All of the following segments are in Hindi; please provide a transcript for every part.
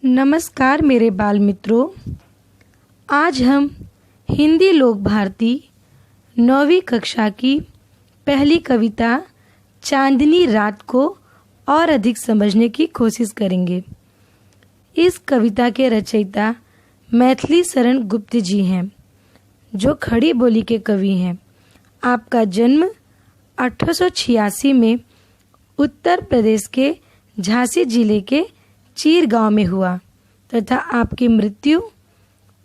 नमस्कार मेरे बाल मित्रों। आज हम हिंदी लोक भारती 9वीं कक्षा की पहली कविता चांदनी रात को और अधिक समझने की कोशिश करेंगे। इस कविता के रचयिता मैथिली शरण गुप्त जी हैं, जो खड़ी बोली के कवि हैं। आपका जन्म 1886 में उत्तर प्रदेश के झांसी जिले के चीर गांव में हुआ तथा आपकी मृत्यु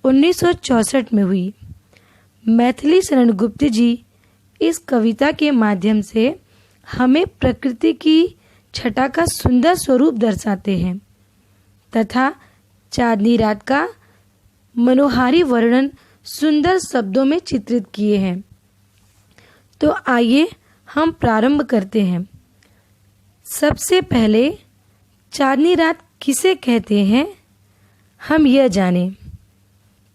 1964 में हुई। मैथिली शरण गुप्त जी इस कविता के माध्यम से हमें प्रकृति की छटा का सुंदर स्वरूप दर्शाते हैं तथा चांदनी रात का मनोहारी वर्णन सुंदर शब्दों में चित्रित किए हैं। तो आइए हम प्रारंभ करते हैं। सबसे पहले चांदनी रात किसे कहते हैं, हम यह जानें।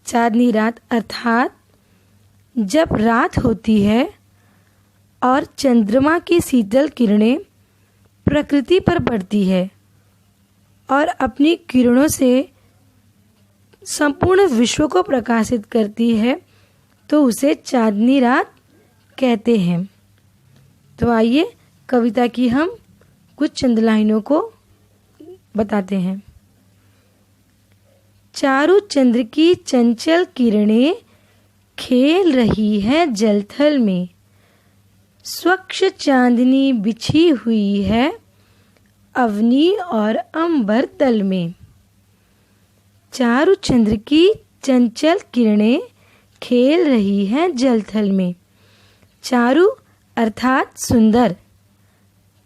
चांदनी रात अर्थात जब रात होती है और चंद्रमा की शीतल किरणें प्रकृति पर पड़ती है और अपनी किरणों से संपूर्ण विश्व को प्रकाशित करती है, तो उसे चांदनी रात कहते हैं। तो आइए कविता की हम कुछ चंद लाइनों को बताते हैं। चारु चंद्र की चंचल किरणें खेल रही है जलथल में, स्वच्छ चांदनी बिछी हुई है अवनी और अंबर तल में। चारु चंद्र की चंचल किरणें खेल रही है जलथल में। चारु अर्थात सुंदर,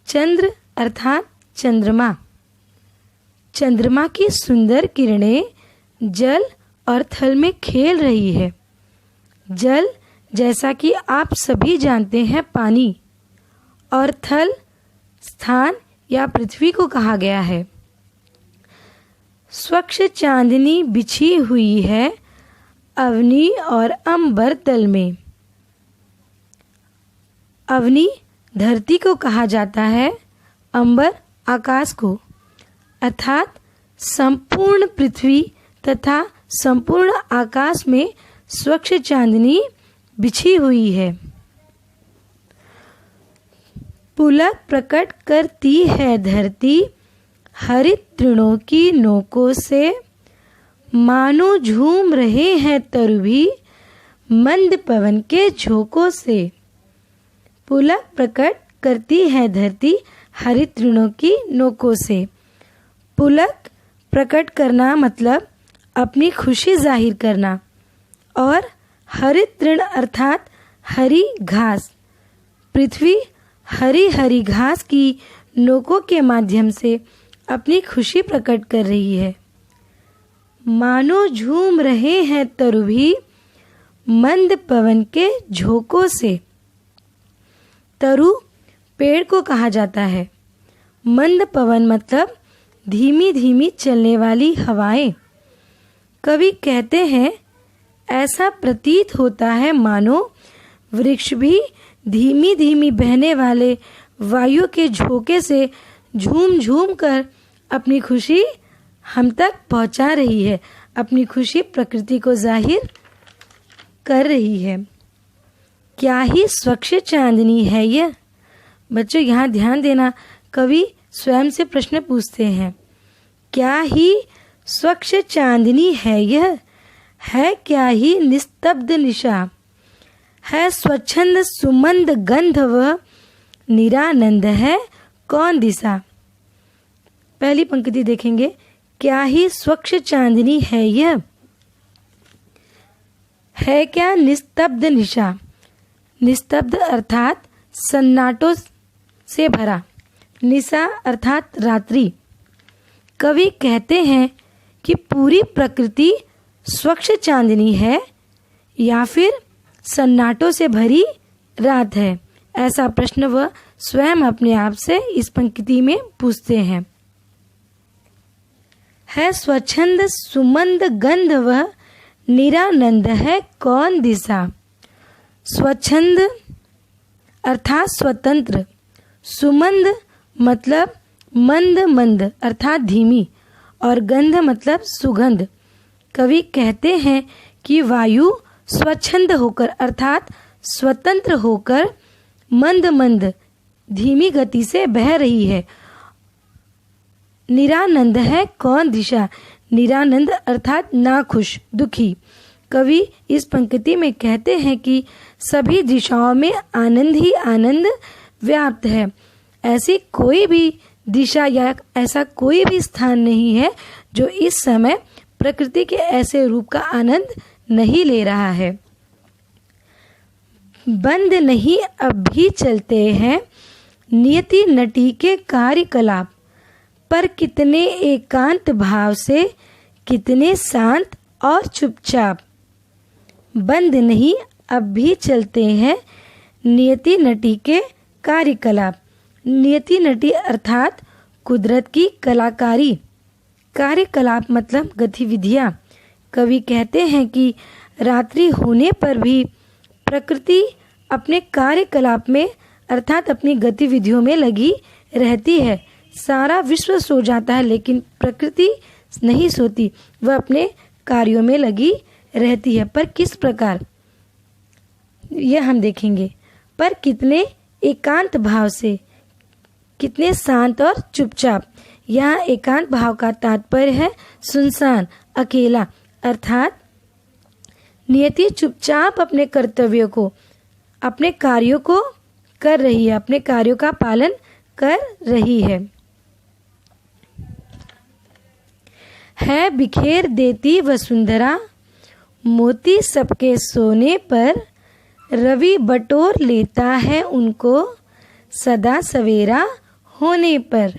चंद्र अर्थात चंद्रमा। चंद्रमा की सुंदर किरणें जल और थल में खेल रही है। जल जैसा कि आप सभी जानते हैं पानी, और थल स्थान या पृथ्वी को कहा गया है। स्वच्छ चांदनी बिछी हुई है अवनी और अंबर तल में। अवनी धरती को कहा जाता है, अंबर आकाश को, अर्थात संपूर्ण पृथ्वी तथा संपूर्ण आकाश में स्वच्छ चांदनी बिछी हुई है। पुलक प्रकट करती है धरती हरित तृणों की नोकों से, मानो झूम रहे हैं तरु भी मंद पवन के झोंकों से। पुलक प्रकट करती है धरती हरित तृणों की नोकों से। पुलक प्रकट करना मतलब अपनी खुशी जाहिर करना, और हरित तृण अर्थात हरी घास। पृथ्वी हरी हरी घास की नोकों के माध्यम से अपनी खुशी प्रकट कर रही है। मानो झूम रहे हैं तरु भी मंद पवन के झोंकों से। तरु पेड़ को कहा जाता है। मंद पवन मतलब धीमी धीमी चलने वाली हवाएं। कवि कहते हैं, ऐसा प्रतीत होता है मानो वृक्ष भी धीमी धीमी बहने वाले वायु के झोंके से झूम झूम कर अपनी खुशी हम तक पहुंचा रही है, अपनी खुशी प्रकृति को जाहिर कर रही है। क्या ही स्वच्छ चांदनी है यह। बच्चों यहाँ ध्यान देना, कवि स्वयं से प्रश्न पूछते हैं, क्या ही स्वच्छ चांदनी है यह, है क्या ही निस्तब्ध निशा, है स्वच्छंद सुमंद गंध व निरानंद है कौन दिशा। पहली पंक्ति देखेंगे, क्या ही स्वच्छ चांदनी है यह, है क्या निस्तब्ध निशा। निस्तब्ध अर्थात सन्नाटों से भरा, निशा अर्थात रात्रि। कवि कहते हैं कि पूरी प्रकृति स्वच्छ चांदनी है या फिर सन्नाटों से भरी रात है। ऐसा प्रश्न वह स्वयं अपने आप से इस पंक्ति में पूछते हैं। है स्वच्छंद सुमंद गंध व निरानंद है कौन दिशा। स्वच्छंद अर्थात स्वतंत्र, सुमंद मतलब मंद मंद अर्थात धीमी, और गंध मतलब सुगंध। कवि कहते हैं कि वायु स्वच्छंद होकर अर्थात स्वतंत्र होकर मंद मंद धीमी गति से बह रही है। निरानंद है कौन दिशा, निरानंद अर्थात नाखुश, दुखी। कवि इस पंक्ति में कहते हैं कि सभी दिशाओं में आनंद ही आनंद व्याप्त है। ऐसी कोई भी दिशा या ऐसा कोई भी स्थान नहीं है जो इस समय प्रकृति के ऐसे रूप का आनंद नहीं ले रहा है। बंद नहीं अब भी चलते हैं नियति नटी के कार्यकलाप, पर कितने एकांत भाव से, कितने शांत और चुपचाप। बंद नहीं अब भी चलते हैं नियति नटी के कार्यकलाप। नियति नटी अर्थात कुदरत की कलाकारी, कार्यकलाप मतलब गतिविधियाँ। कवि कहते हैं कि रात्रि होने पर भी प्रकृति अपने कार्यकलाप में अर्थात अपनी गतिविधियों में लगी रहती है। सारा विश्व सो जाता है लेकिन प्रकृति नहीं सोती, वह अपने कार्यों में लगी रहती है। पर किस प्रकार, यह हम देखेंगे। पर कितने एकांत भाव से, कितने शांत और चुपचाप। यहाँ एकांत भाव का तात्पर्य है सुनसान, अकेला, अर्थात नियति चुपचाप अपने कर्तव्यों को, अपने कार्यों को कर रही है, अपने कार्यों का पालन कर रही है बिखेर देती वसुंधरा, मोती सबके सोने पर, रवि बटोर लेता है उनको सदा सवेरा होने पर।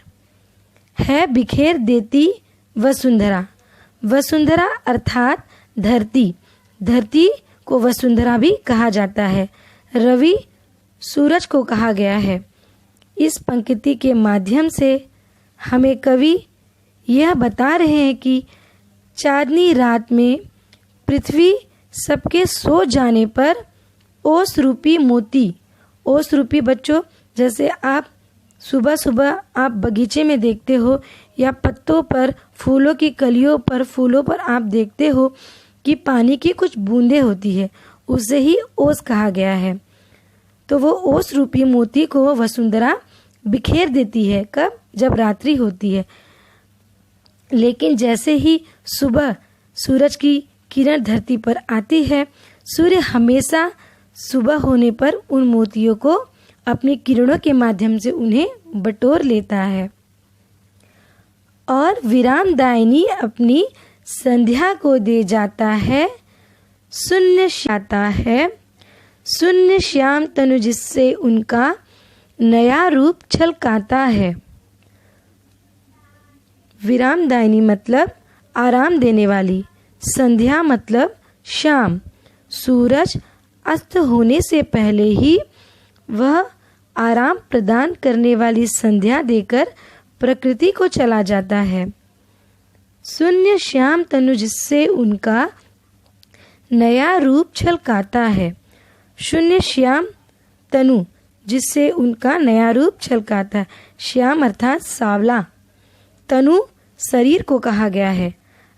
है बिखेर देती वसुंधरा, वसुंधरा अर्थात धरती, धरती को वसुंधरा भी कहा जाता है। रवि सूरज को कहा गया है। इस पंक्ति के माध्यम से हमें कवि यह बता रहे हैं कि चांदनी रात में पृथ्वी सबके सो जाने पर ओस रूपी मोती, ओस रूपी बच्चों जैसे आप सुबह सुबह आप बगीचे में देखते हो या पत्तों पर, फूलों की कलियों पर, फूलों पर आप देखते हो कि पानी की कुछ बूंदें होती है, उसे ही ओस कहा गया है। तो वो ओस रूपी मोती को वसुंधरा बिखेर देती है। कब? जब रात्रि होती है। लेकिन जैसे ही सुबह सूरज की किरण धरती पर आती है, सूर्य हमेशा सुबह होने पर उन मोतियों को अपनी किरणों के माध्यम से उन्हें बटोर लेता है और विरामदायिनी अपनी संध्या को दे जाता है। शून्य श्याता है शून्य श्याम तनु जिससे उनका नया रूप छलकाता है। विरामदायिनी मतलब आराम देने वाली, संध्या मतलब शाम। सूरज अस्त होने से पहले ही वह आराम प्रदान करने वाली संध्या देकर प्रकृति को चला जाता है। शून्य श्याम तनु जिससे उनका नया रूप छलकाता है। शून्य श्याम तनु जिससे उनका नया रूप छलकाता है। श्याम अर्थात सांवला, तनु शरीर को कहा गया है,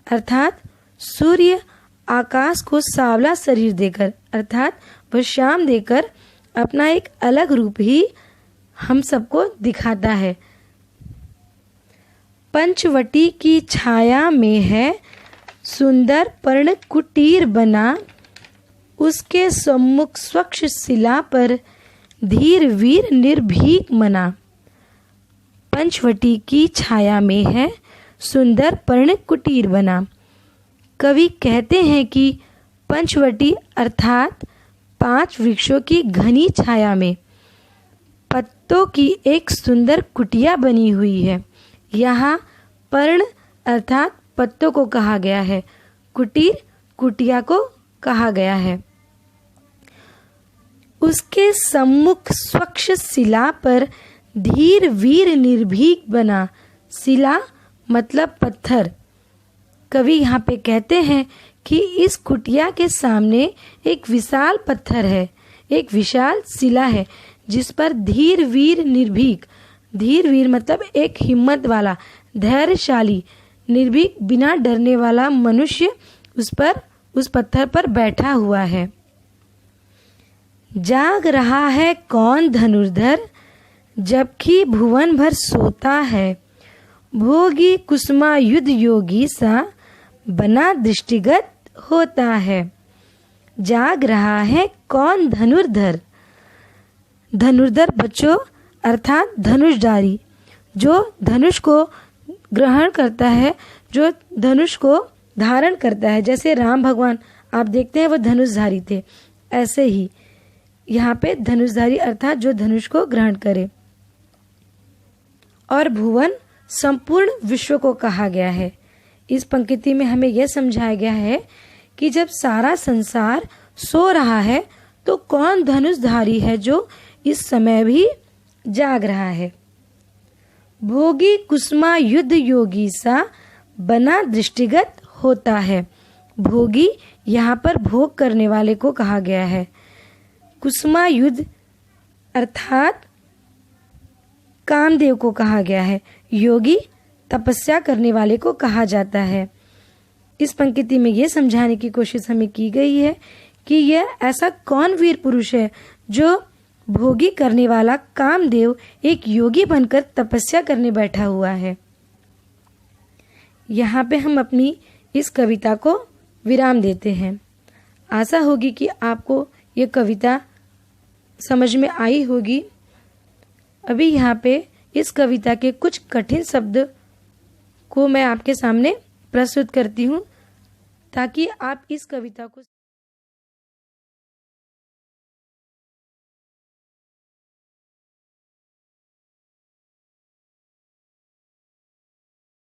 अर्थात सूर्य आकाश को सांवला शरीर देकर अर्थात वह श्याम देकर अपना एक अलग रूप ही हम सबको दिखाता है। पंचवटी की छाया में है सुंदर पर्ण कुटीर बना, उसके सम्मुख स्वच्छ शिला पर धीर वीर निर्भीक मना। पंचवटी की छाया में है सुंदर पर्ण कुटीर बना। कवि कहते हैं कि पंचवटी अर्थात 5 वृक्षों की घनी छाया में पत्तों की एक सुंदर कुटिया बनी हुई है। यहाँ पर्ण अर्थात पत्तों को कहा गया है, कुटीर कुटिया को कहा गया है। उसके सम्मुख स्वच्छ शिला पर धीर वीर निर्भीक बना। शिला मतलब पत्थर। कवि यहाँ पे कहते हैं कि इस कुटिया के सामने एक विशाल पत्थर है, एक विशाल शिला है जिस पर धीर वीर निर्भीक, धीर वीर मतलब एक हिम्मत वाला, धैर्यशाली निर्भीक बिना डरने वाला मनुष्य उस पत्थर पर बैठा हुआ है। जाग रहा है कौन धनुर्धर, जबकि भुवन भर सोता है। भोगी कुसुमा युद्ध योगी सा, बना दृष्टिगत होता है। जाग रहा है कौन धनुर्धर। धनुर्धर बच्चों अर्थात धनुषधारी, जो धनुष को ग्रहण करता है, जो धनुष को धारण करता है। जैसे राम भगवान आप देखते हैं वो धनुषधारी थे, ऐसे ही यहाँ पे धनुषधारी अर्थात जो धनुष को ग्रहण करे। और भुवन संपूर्ण विश्व को कहा गया है। इस पंक्ति में हमें यह समझाया गया है कि जब सारा संसार सो रहा है तो कौन धनुषधारी है जो इस समय भी जाग रहा है। भोगी कुसुमा युद्ध योगी सा, बना दृष्टिगत होता है। भोगी यहाँ पर भोग करने वाले को कहा गया है। कुसुमा युद्ध अर्थात कामदेव को कहा गया है। योगी तपस्या करने वाले को कहा जाता है। इस पंक्ति में यह समझाने की कोशिश हमें की गई है कि यह ऐसा कौन वीर पुरुष है जो भोगी करने वाला कामदेव एक योगी बनकर तपस्या करने बैठा हुआ है। यहाँ पे हम अपनी इस कविता को विराम देते हैं। आशा होगी कि आपको ये कविता समझ में आई होगी। अभी यहाँ पे इस कविता के कुछ कठिन शब्द को मैं आपके सामने प्रस्तुत करती हूँ ताकि आप इस कविता को